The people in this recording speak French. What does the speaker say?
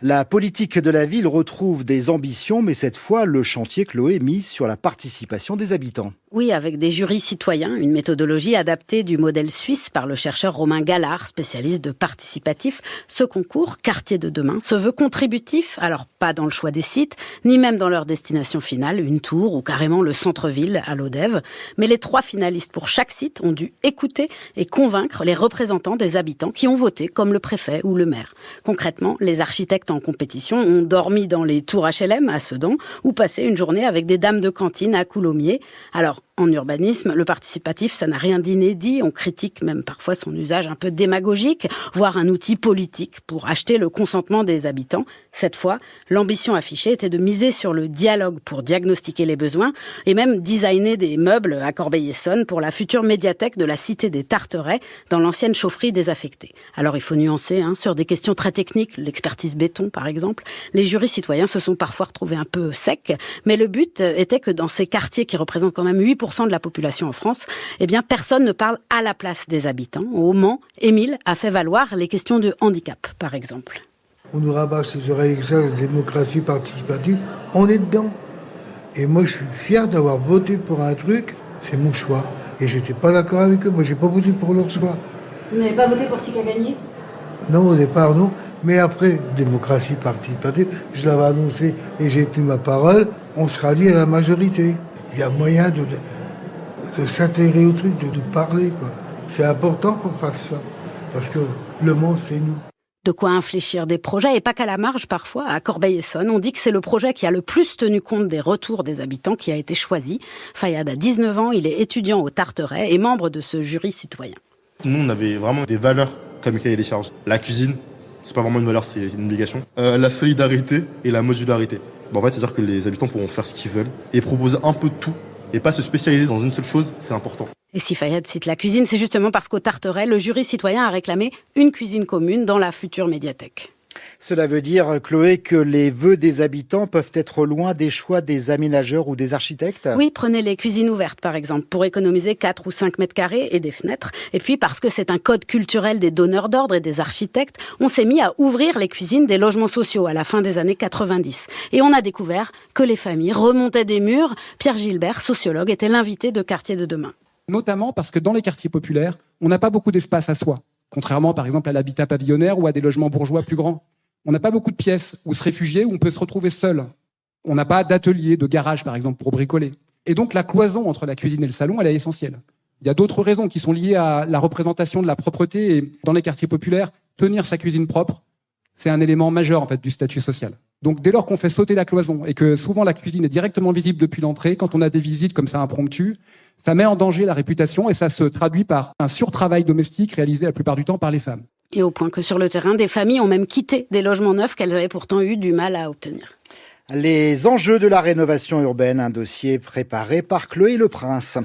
La politique de la ville retrouve des ambitions, mais cette fois, le chantier Chloé mise sur la participation des habitants. Oui, avec des jurys citoyens, une méthodologie adaptée du modèle suisse par le chercheur Romain Gallard, spécialiste de participatif. Ce concours, Quartier de demain, se veut contributif, alors pas dans le choix des sites, ni même dans leur destination finale, une tour ou carrément le centre-ville à l'Odève. Mais les 3 finalistes pour chaque site ont dû écouter et convaincre les représentants des habitants qui ont voté, comme le préfet ou le maire. Concrètement, les architectes en compétition ont dormi dans les tours HLM à Sedan ou passé une journée avec des dames de cantine à Coulommiers. Alors, en urbanisme, le participatif, ça n'a rien d'inédit. On critique même parfois son usage un peu démagogique, voire un outil politique pour acheter le consentement des habitants. Cette fois, l'ambition affichée était de miser sur le dialogue pour diagnostiquer les besoins et même designer des meubles à Corbeil-Essonnes pour la future médiathèque de la Cité des Tarterets dans l'ancienne chaufferie désaffectée. Alors il faut nuancer sur des questions très techniques, l'expertise béton par exemple. Les jurys citoyens se sont parfois retrouvés un peu secs, mais le but était que dans ces quartiers qui représentent quand même 8% de la population en France, eh bien personne ne parle à la place des habitants. Au Mans, Émile a fait valoir les questions de handicap, par exemple. On nous rabâche les oreilles avec ça, la démocratie participative, on est dedans. Et moi je suis fier d'avoir voté pour un truc, c'est mon choix. Et j'étais pas d'accord avec eux, moi j'ai pas voté pour leur choix. Vous n'avez pas voté pour celui qui a gagné ? Non, au départ non, mais après, démocratie participative, je l'avais annoncé et j'ai tenu ma parole, on se rallie à la majorité. Il y a moyen de s'intégrer au truc, de parler, quoi. C'est important qu'on fasse ça, parce que le monde, c'est nous. De quoi infléchir des projets, et pas qu'à la marge parfois. À Corbeil-Essonnes, on dit que c'est le projet qui a le plus tenu compte des retours des habitants qui a été choisi. Fayad a 19 ans, il est étudiant au Tarteret et membre de ce jury citoyen. Nous, on avait vraiment des valeurs comme le cahier des charges. La cuisine, c'est pas vraiment une valeur, c'est une obligation. La solidarité et la modularité. En fait, c'est-à-dire que les habitants pourront faire ce qu'ils veulent et proposer un peu de tout et pas se spécialiser dans une seule chose, c'est important. Et si Fayad cite la cuisine, c'est justement parce qu'au Tarteret, le jury citoyen a réclamé une cuisine commune dans la future médiathèque. Cela veut dire, Chloé, que les vœux des habitants peuvent être loin des choix des aménageurs ou des architectes ? Oui, prenez les cuisines ouvertes, par exemple, pour économiser 4 ou 5 mètres carrés et des fenêtres. Et puis, parce que c'est un code culturel des donneurs d'ordre et des architectes, on s'est mis à ouvrir les cuisines des logements sociaux à la fin des années 90. Et on a découvert que les familles remontaient des murs. Pierre Gilbert, sociologue, était l'invité de Quartier de demain. Notamment parce que dans les quartiers populaires, on n'a pas beaucoup d'espace à soi. Contrairement, par exemple, à l'habitat pavillonnaire ou à des logements bourgeois plus grands. On n'a pas beaucoup de pièces où se réfugier, où on peut se retrouver seul. On n'a pas d'atelier, de garage, par exemple, pour bricoler. Et donc, la cloison entre la cuisine et le salon, elle est essentielle. Il y a d'autres raisons qui sont liées à la représentation de la propreté. Et dans les quartiers populaires, tenir sa cuisine propre, c'est un élément majeur, en fait, du statut social. Donc, dès lors qu'on fait sauter la cloison et que souvent la cuisine est directement visible depuis l'entrée, quand on a des visites comme ça impromptues, ça met en danger la réputation et ça se traduit par un surtravail domestique réalisé la plupart du temps par les femmes. Et au point que sur le terrain, des familles ont même quitté des logements neufs qu'elles avaient pourtant eu du mal à obtenir. Les enjeux de la rénovation urbaine, un dossier préparé par Chloé Leprince.